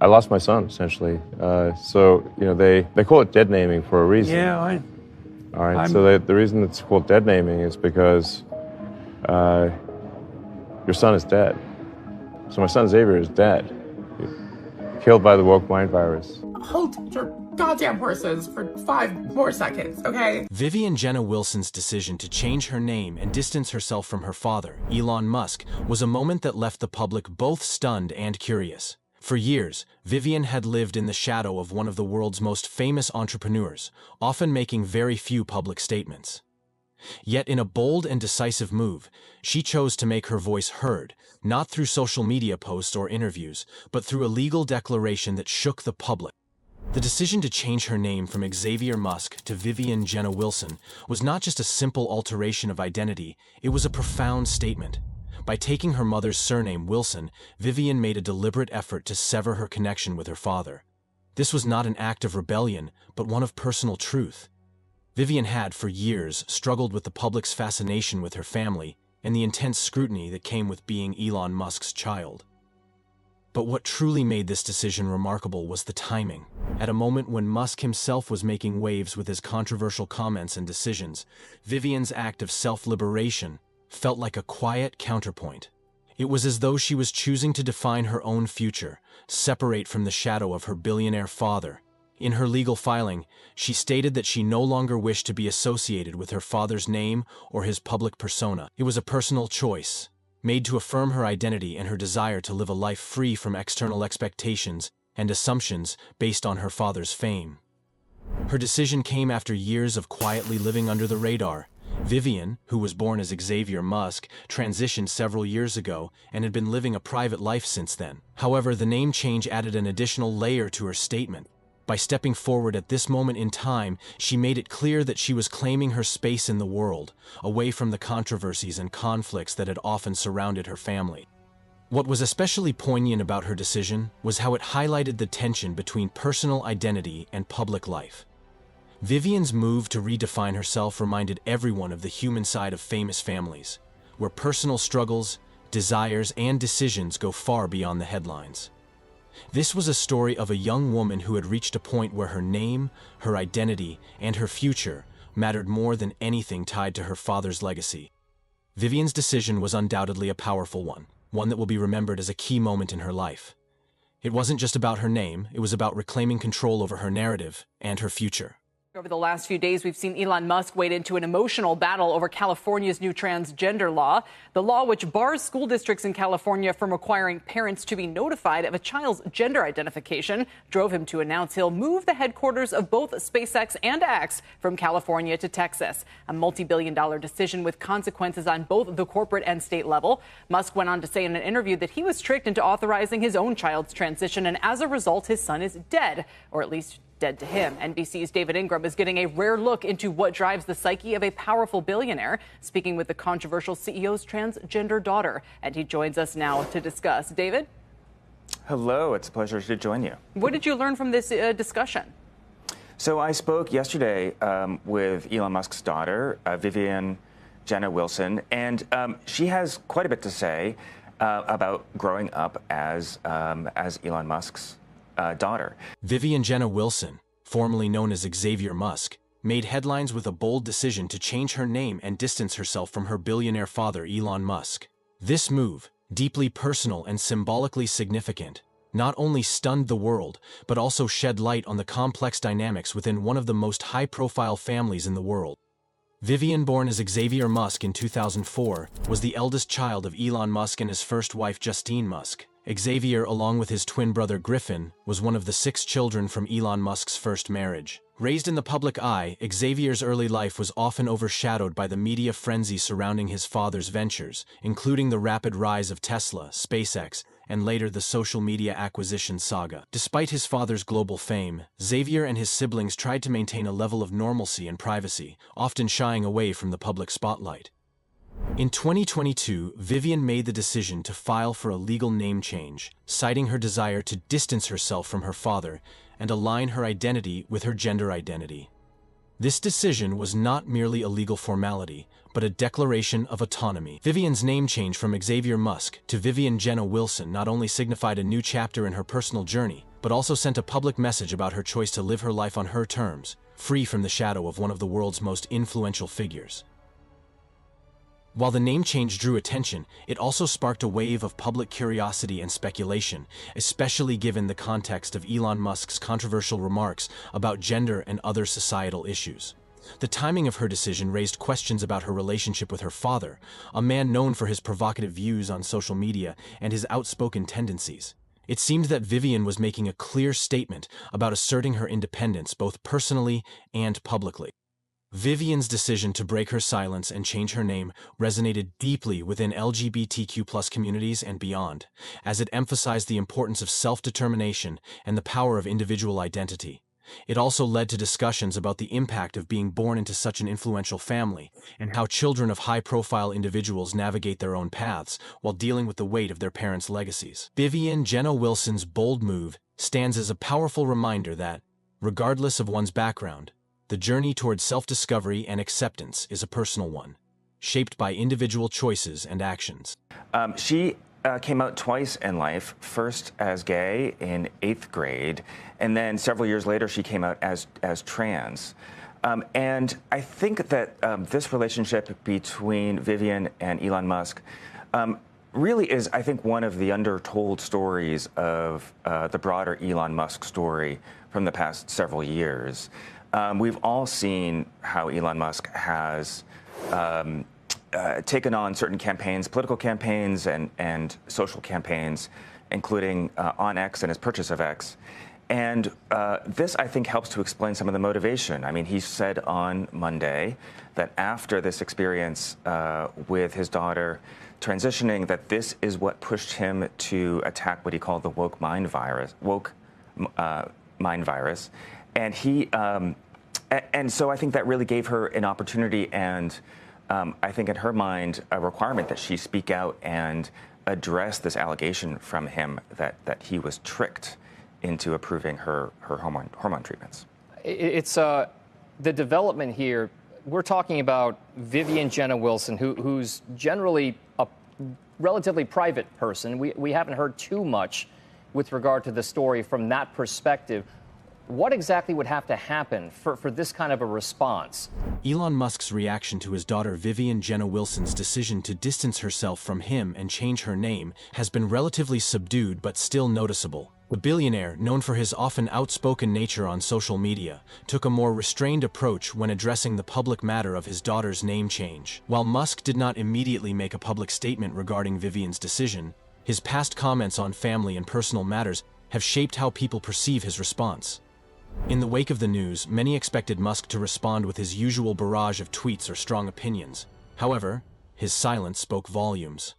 I lost my son, essentially. So, they call it dead naming for a reason. Yeah, All right, so the reason it's called dead naming is because your son is dead. So my son Xavier is dead, killed by the woke mind virus. Hold your goddamn horses for 5 more seconds, okay? Vivian Jenna Wilson's decision to change her name and distance herself from her father, Elon Musk, was a moment that left the public both stunned and curious. For years, Vivian had lived in the shadow of one of the world's most famous entrepreneurs, often making very few public statements. Yet in a bold and decisive move, she chose to make her voice heard, not through social media posts or interviews, but through a legal declaration that shook the public. The decision to change her name from Xavier Musk to Vivian Jenna Wilson was not just a simple alteration of identity, it was a profound statement. By taking her mother's surname Wilson, Vivian made a deliberate effort to sever her connection with her father. This was not an act of rebellion, but one of personal truth. Vivian had, for years, struggled with the public's fascination with her family and the intense scrutiny that came with being Elon Musk's child. But what truly made this decision remarkable was the timing. At a moment when Musk himself was making waves with his controversial comments and decisions, Vivian's act of self-liberation felt like a quiet counterpoint. It was as though she was choosing to define her own future, separate from the shadow of her billionaire father. In her legal filing, she stated that she no longer wished to be associated with her father's name or his public persona. It was a personal choice, made to affirm her identity and her desire to live a life free from external expectations and assumptions based on her father's fame. Her decision came after years of quietly living under the radar. Vivian, who was born as Xavier Musk, transitioned several years ago and had been living a private life since then. However, the name change added an additional layer to her statement. By stepping forward at this moment in time, she made it clear that she was claiming her space in the world, away from the controversies and conflicts that had often surrounded her family. What was especially poignant about her decision was how it highlighted the tension between personal identity and public life. Vivian's move to redefine herself reminded everyone of the human side of famous families, where personal struggles, desires, and decisions go far beyond the headlines. This was a story of a young woman who had reached a point where her name, her identity, and her future mattered more than anything tied to her father's legacy. Vivian's decision was undoubtedly a powerful one that will be remembered as a key moment in her life. It wasn't just about her name, it was about reclaiming control over her narrative and her future. Over the last few days, we've seen Elon Musk wade into an emotional battle over California's new transgender law. The law, which bars school districts in California from requiring parents to be notified of a child's gender identification, drove him to announce he'll move the headquarters of both SpaceX and X from California to Texas. A multi-billion-dollar decision with consequences on both the corporate and state level. Musk went on to say in an interview that he was tricked into authorizing his own child's transition, and as a result, his son is dead, or at least dead to him. NBC's David Ingram is getting a rare look into what drives the psyche of a powerful billionaire, speaking with the controversial CEO's transgender daughter. And he joins us now to discuss. David? Hello, it's a pleasure to join you. What did you learn from this discussion? So I spoke yesterday with Elon Musk's daughter, Vivian Jenna Wilson, and she has quite a bit to say about growing up as Elon Musk's daughter. Vivian Jenna Wilson, formerly known as Xavier Musk, made headlines with a bold decision to change her name and distance herself from her billionaire father, Elon Musk. This move, deeply personal and symbolically significant, not only stunned the world, but also shed light on the complex dynamics within one of the most high-profile families in the world. Vivian, born as Xavier Musk in 2004, was the eldest child of Elon Musk and his first wife, Justine Musk. Xavier, along with his twin brother Griffin, was one of the 6 children from Elon Musk's first marriage. Raised in the public eye, Xavier's early life was often overshadowed by the media frenzy surrounding his father's ventures, including the rapid rise of Tesla, SpaceX, and later the social media acquisition saga. Despite his father's global fame, Xavier and his siblings tried to maintain a level of normalcy and privacy, often shying away from the public spotlight. In 2022, Vivian made the decision to file for a legal name change, citing her desire to distance herself from her father and align her identity with her gender identity. This decision was not merely a legal formality, but a declaration of autonomy. Vivian's name change from Xavier Musk to Vivian Jenna Wilson not only signified a new chapter in her personal journey, but also sent a public message about her choice to live her life on her terms, free from the shadow of one of the world's most influential figures. While the name change drew attention, it also sparked a wave of public curiosity and speculation, especially given the context of Elon Musk's controversial remarks about gender and other societal issues. The timing of her decision raised questions about her relationship with her father, a man known for his provocative views on social media and his outspoken tendencies. It seemed that Vivian was making a clear statement about asserting her independence both personally and publicly. Vivian's decision to break her silence and change her name resonated deeply within LGBTQ+ communities and beyond, as it emphasized the importance of self-determination and the power of individual identity. It also led to discussions about the impact of being born into such an influential family and how children of high-profile individuals navigate their own paths while dealing with the weight of their parents' legacies. Vivian Jenna Wilson's bold move stands as a powerful reminder that, regardless of one's background, the journey towards self-discovery and acceptance is a personal one, shaped by individual choices and actions. She came out twice in life, first as gay in 8th grade, and then several years later she came out as trans. And I think that this relationship between Vivian and Elon Musk really is, I think, one of the undertold stories of the broader Elon Musk story from the past several years. We've all seen how Elon Musk has taken on certain campaigns, political campaigns and social campaigns, including on X and his purchase of X. And this, I think, helps to explain some of the motivation. I mean, he said on Monday that after this experience with his daughter transitioning, that this is what pushed him to attack what he called the woke mind virus. And he, and so I think that really gave her an opportunity and I think in her mind a requirement that she speak out and address this allegation from him that he was tricked into approving her hormone treatments. It's the development here. We're talking about Vivian Jenna Wilson, who's generally a relatively private person. We haven't heard too much with regard to the story from that perspective. What exactly would have to happen for this kind of a response? Elon Musk's reaction to his daughter Vivian Jenna Wilson's decision to distance herself from him and change her name has been relatively subdued but still noticeable. The billionaire, known for his often outspoken nature on social media, took a more restrained approach when addressing the public matter of his daughter's name change. While Musk did not immediately make a public statement regarding Vivian's decision, his past comments on family and personal matters have shaped how people perceive his response. In the wake of the news, many expected Musk to respond with his usual barrage of tweets or strong opinions. However, his silence spoke volumes.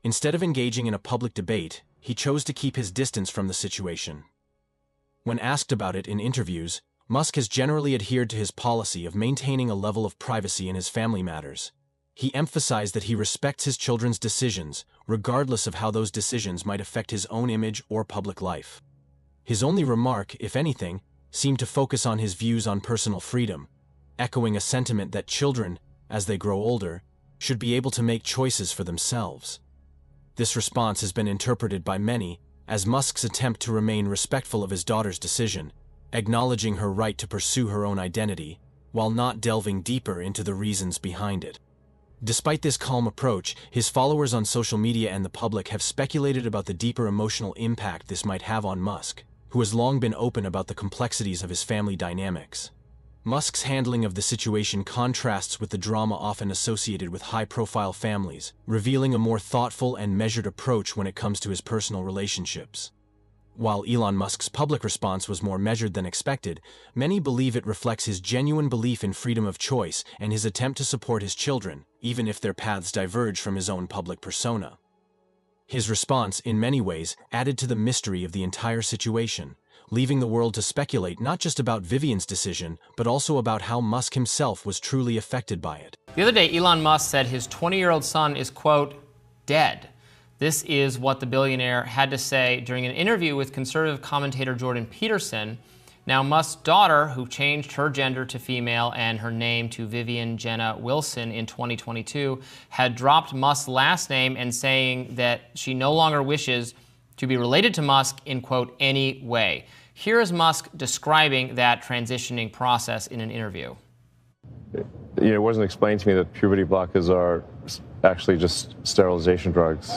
Instead of engaging in a public debate, he chose to keep his distance from the situation. When asked about it in interviews, Musk has generally adhered to his policy of maintaining a level of privacy in his family matters. He emphasized that he respects his children's decisions, regardless of how those decisions might affect his own image or public life. His only remark, if anything, seemed to focus on his views on personal freedom, echoing a sentiment that children, as they grow older, should be able to make choices for themselves. This response has been interpreted by many as Musk's attempt to remain respectful of his daughter's decision, acknowledging her right to pursue her own identity, while not delving deeper into the reasons behind it. Despite this calm approach, his followers on social media and the public have speculated about the deeper emotional impact this might have on Musk, who has long been open about the complexities of his family dynamics. Musk's handling of the situation contrasts with the drama often associated with high-profile families, revealing a more thoughtful and measured approach when it comes to his personal relationships. While Elon Musk's public response was more measured than expected, many believe it reflects his genuine belief in freedom of choice and his attempt to support his children, even if their paths diverge from his own public persona. His response, in many ways, added to the mystery of the entire situation, leaving the world to speculate not just about Vivian's decision, but also about how Musk himself was truly affected by it. The other day, Elon Musk said his 20-year-old son is, quote, dead. This is what the billionaire had to say during an interview with conservative commentator Jordan Peterson. Now, Musk's daughter, who changed her gender to female and her name to Vivian Jenna Wilson in 2022, had dropped Musk's last name and saying that she no longer wishes to be related to Musk in, quote, any way. Here is Musk describing that transitioning process in an interview. It wasn't explained to me that puberty blockers are actually just sterilization drugs.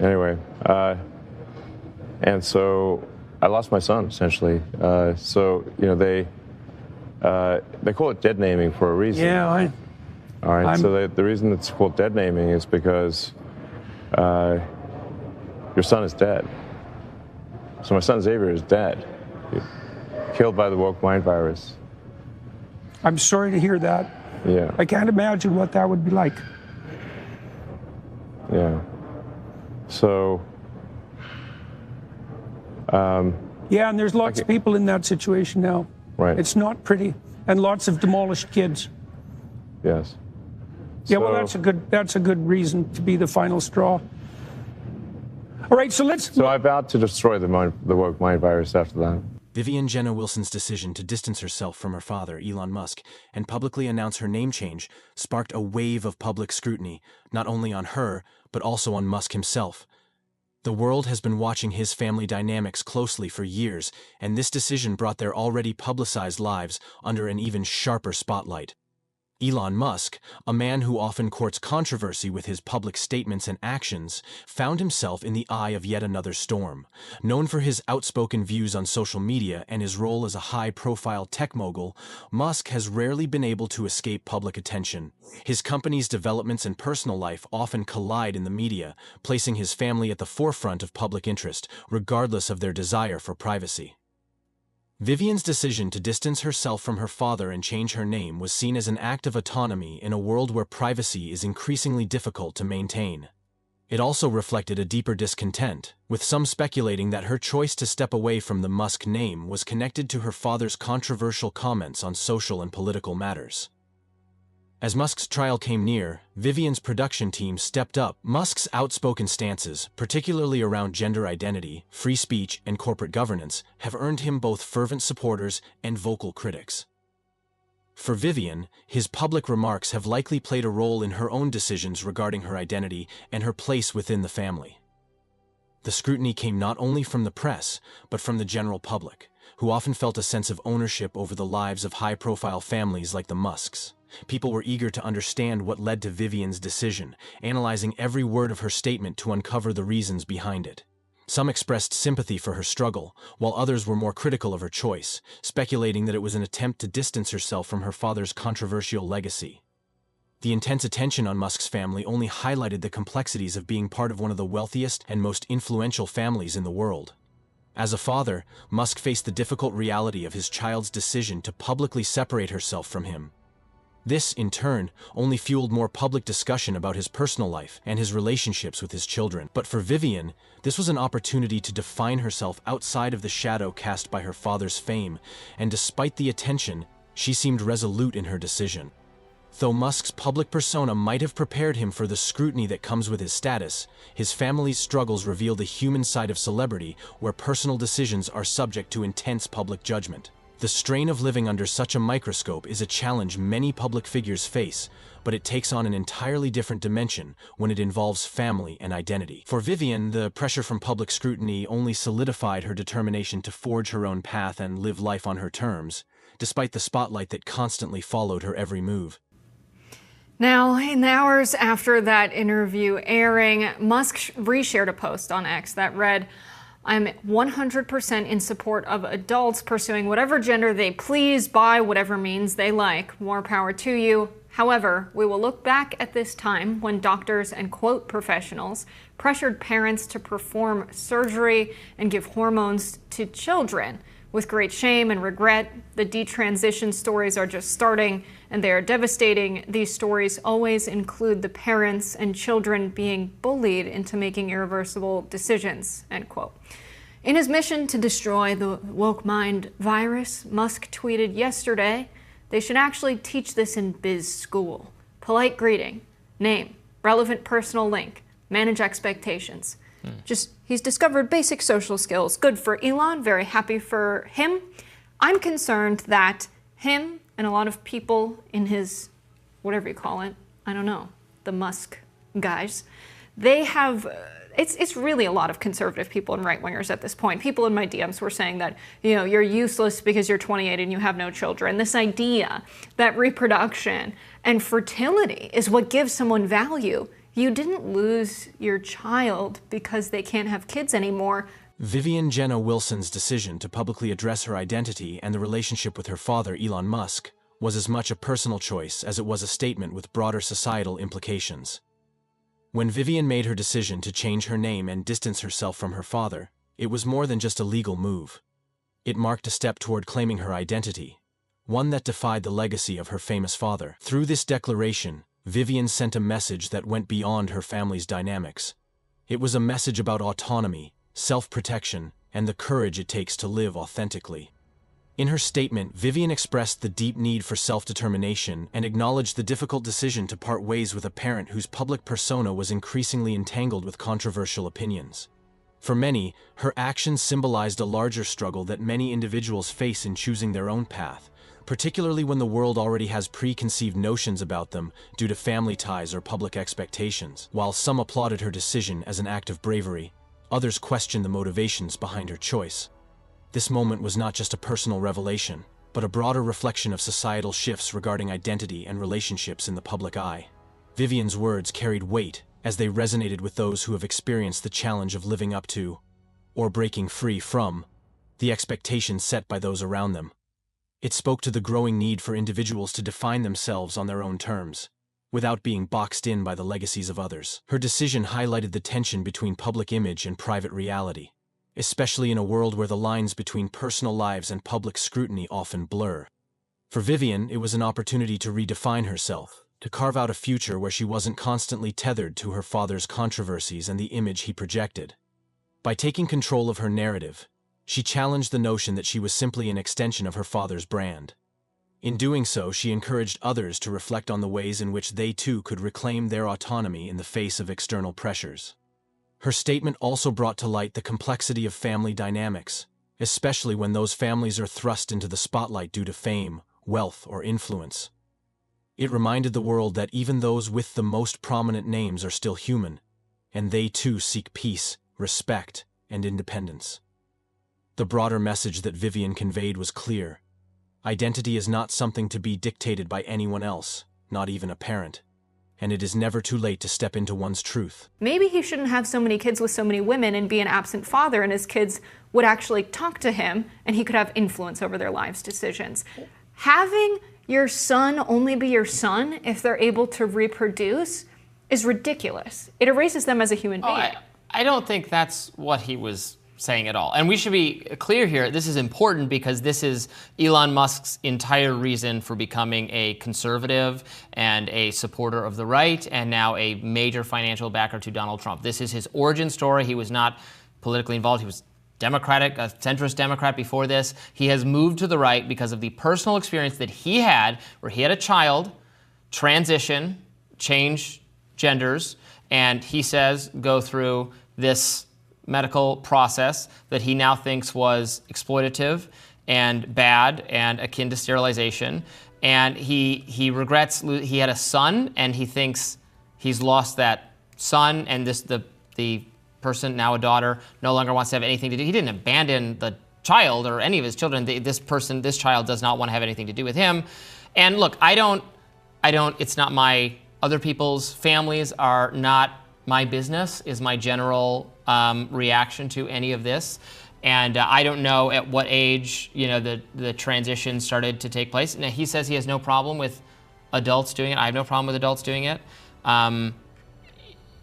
Anyway, and so I lost my son, essentially. They call it dead naming for a reason. Yeah, all right, so the reason it's called dead naming is because your son is dead. So my son Xavier is dead, killed by the woke mind virus. I'm sorry to hear that. Yeah. I can't imagine what that would be like. Yeah. So. Yeah, and there's lots of people in that situation now. Right. It's not pretty, and lots of demolished kids. Yes. Yeah, well, that's a good reason to be the final straw. All right, so let's. So I vowed to destroy the woke mind virus after that. Vivian Jenna Wilson's decision to distance herself from her father, Elon Musk, and publicly announce her name change sparked a wave of public scrutiny, not only on her, but also on Musk himself. The world has been watching his family dynamics closely for years, and this decision brought their already publicized lives under an even sharper spotlight. Elon Musk, a man who often courts controversy with his public statements and actions, found himself in the eye of yet another storm. Known for his outspoken views on social media and his role as a high-profile tech mogul, Musk has rarely been able to escape public attention. His company's developments and personal life often collide in the media, placing his family at the forefront of public interest, regardless of their desire for privacy. Vivian's decision to distance herself from her father and change her name was seen as an act of autonomy in a world where privacy is increasingly difficult to maintain. It also reflected a deeper discontent, with some speculating that her choice to step away from the Musk name was connected to her father's controversial comments on social and political matters. As Musk's trial came near, Vivian's production team stepped up. Musk's outspoken stances, particularly around gender identity, free speech, and corporate governance, have earned him both fervent supporters and vocal critics. For Vivian, his public remarks have likely played a role in her own decisions regarding her identity and her place within the family. The scrutiny came not only from the press, but from the general public, who often felt a sense of ownership over the lives of high-profile families like the Musks. People were eager to understand what led to Vivian's decision, analyzing every word of her statement to uncover the reasons behind it. Some expressed sympathy for her struggle, while others were more critical of her choice, speculating that it was an attempt to distance herself from her father's controversial legacy. The intense attention on Musk's family only highlighted the complexities of being part of one of the wealthiest and most influential families in the world. As a father, Musk faced the difficult reality of his child's decision to publicly separate herself from him. This, in turn, only fueled more public discussion about his personal life and his relationships with his children. But for Vivian, this was an opportunity to define herself outside of the shadow cast by her father's fame, and despite the attention, she seemed resolute in her decision. Though Musk's public persona might have prepared him for the scrutiny that comes with his status, his family's struggles reveal the human side of celebrity, where personal decisions are subject to intense public judgment. The strain of living under such a microscope is a challenge many public figures face, but it takes on an entirely different dimension when it involves family and identity. For Vivian, the pressure from public scrutiny only solidified her determination to forge her own path and live life on her terms, despite the spotlight that constantly followed her every move. Now, in the hours after that interview airing, Musk reshared a post on X that read, "I'm 100% in support of adults pursuing whatever gender they please by whatever means they like. More power to you. However, we will look back at this time when doctors and quote professionals pressured parents to perform surgery and give hormones to children. With great shame and regret, the detransition stories are just starting, and they are devastating. These stories always include the parents and children being bullied into making irreversible decisions," end quote. In his mission to destroy the woke mind virus, Musk tweeted yesterday, "They should actually teach this in biz school. Polite greeting, name, relevant personal link, manage expectations." He's discovered basic social skills. Good for Elon, very happy for him. I'm concerned that him and a lot of people in his, whatever you call it, I don't know, the Musk guys, they have, it's really a lot of conservative people and right-wingers at this point. People in my DMs were saying that, you know, you're useless because you're 28 and you have no children. This idea that reproduction and fertility is what gives someone value. You didn't lose your child because they can't have kids anymore. Vivian Jenna Wilson's decision to publicly address her identity and the relationship with her father, Elon Musk, was as much a personal choice as it was a statement with broader societal implications. When Vivian made her decision to change her name and distance herself from her father, it was more than just a legal move. It marked a step toward claiming her identity, one that defied the legacy of her famous father. Through this declaration, Vivian sent a message that went beyond her family's dynamics. It was a message about autonomy, self-protection, and the courage it takes to live authentically. In her statement, Vivian expressed the deep need for self-determination and acknowledged the difficult decision to part ways with a parent whose public persona was increasingly entangled with controversial opinions. For many, her actions symbolized a larger struggle that many individuals face in choosing their own path, particularly when the world already has preconceived notions about them due to family ties or public expectations. While some applauded her decision as an act of bravery, others questioned the motivations behind her choice. This moment was not just a personal revelation, but a broader reflection of societal shifts regarding identity and relationships in the public eye. Vivian's words carried weight as they resonated with those who have experienced the challenge of living up to, or breaking free from, the expectations set by those around them. It spoke to the growing need for individuals to define themselves on their own terms, without being boxed in by the legacies of others. Her decision highlighted the tension between public image and private reality, especially in a world where the lines between personal lives and public scrutiny often blur. For Vivian, it was an opportunity to redefine herself, to carve out a future where she wasn't constantly tethered to her father's controversies and the image he projected. By taking control of her narrative, she challenged the notion that she was simply an extension of her father's brand. In doing so, she encouraged others to reflect on the ways in which they too could reclaim their autonomy in the face of external pressures. Her statement also brought to light the complexity of family dynamics, especially when those families are thrust into the spotlight due to fame, wealth, or influence. It reminded the world that even those with the most prominent names are still human, and they too seek peace, respect, and independence. The broader message that Vivian conveyed was clear. Identity is not something to be dictated by anyone else, not even a parent. And it is never too late to step into one's truth. Maybe he shouldn't have so many kids with so many women and be an absent father, and his kids would actually talk to him and he could have influence over their lives' decisions. Having your son only be your son if they're able to reproduce is ridiculous. It erases them as a human being. I don't think that's what he was saying at all. And we should be clear here, this is important because this is Elon Musk's entire reason for becoming a conservative and a supporter of the right, and now a major financial backer to Donald Trump. This is his origin story. He was not politically involved. He was Democratic, a centrist Democrat before this. He has moved to the right because of the personal experience that he had, where he had a child transition, change genders, and he says go through this medical process that he now thinks was exploitative and bad and akin to sterilization. And he regrets, he had a son, and he thinks he's lost that son, and the person, now a daughter, no longer wants to have anything to do. He didn't abandon the child or any of his children. This child does not want to have anything to do with him. And look, it's not other people's families are not my business, is my general reaction to any of this. And I don't know at what age, the transition started to take place. Now, he says he has no problem with adults doing it. I have no problem with adults doing it. And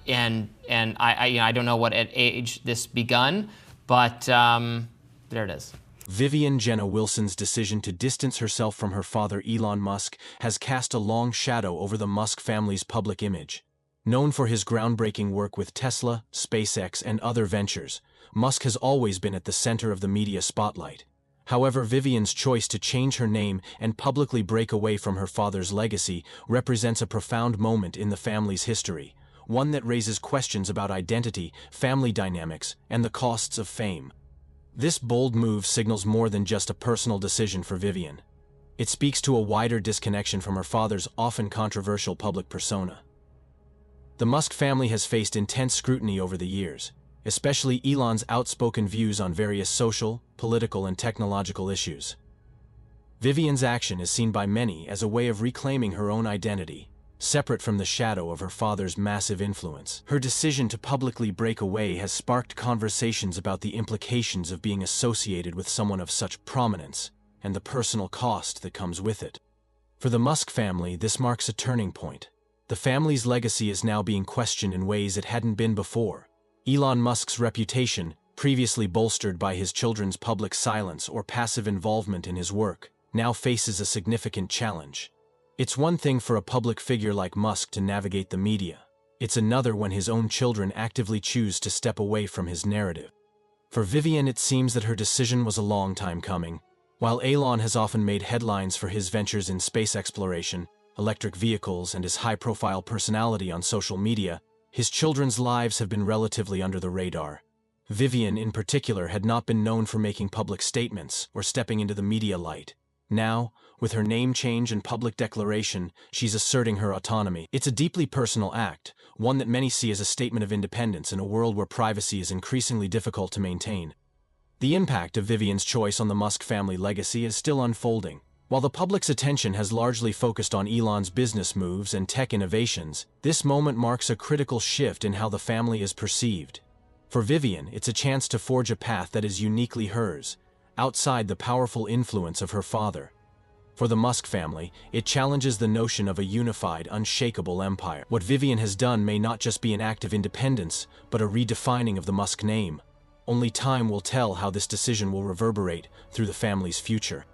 I don't know what at age this begun, but there it is. Vivian Jenna Wilson's decision to distance herself from her father, Elon Musk, has cast a long shadow over the Musk family's public image. Known for his groundbreaking work with Tesla, SpaceX, and other ventures, Musk has always been at the center of the media spotlight. However, Vivian's choice to change her name and publicly break away from her father's legacy represents a profound moment in the family's history, one that raises questions about identity, family dynamics, and the costs of fame. This bold move signals more than just a personal decision for Vivian. It speaks to a wider disconnection from her father's often controversial public persona. The Musk family has faced intense scrutiny over the years, especially Elon's outspoken views on various social, political, and technological issues. Vivian's action is seen by many as a way of reclaiming her own identity, separate from the shadow of her father's massive influence. Her decision to publicly break away has sparked conversations about the implications of being associated with someone of such prominence and the personal cost that comes with it. For the Musk family, this marks a turning point. The family's legacy is now being questioned in ways it hadn't been before. Elon Musk's reputation, previously bolstered by his children's public silence or passive involvement in his work, now faces a significant challenge. It's one thing for a public figure like Musk to navigate the media. It's another when his own children actively choose to step away from his narrative. For Vivian, it seems that her decision was a long time coming. While Elon has often made headlines for his ventures in space exploration, electric vehicles, and his high-profile personality on social media, his children's lives have been relatively under the radar. Vivian, in particular, had not been known for making public statements or stepping into the media light. Now, with her name change and public declaration, she's asserting her autonomy. It's a deeply personal act, one that many see as a statement of independence in a world where privacy is increasingly difficult to maintain. The impact of Vivian's choice on the Musk family legacy is still unfolding. While the public's attention has largely focused on Elon's business moves and tech innovations, this moment marks a critical shift in how the family is perceived. For Vivian, it's a chance to forge a path that is uniquely hers, outside the powerful influence of her father. For the Musk family, it challenges the notion of a unified, unshakable empire. What Vivian has done may not just be an act of independence, but a redefining of the Musk name. Only time will tell how this decision will reverberate through the family's future.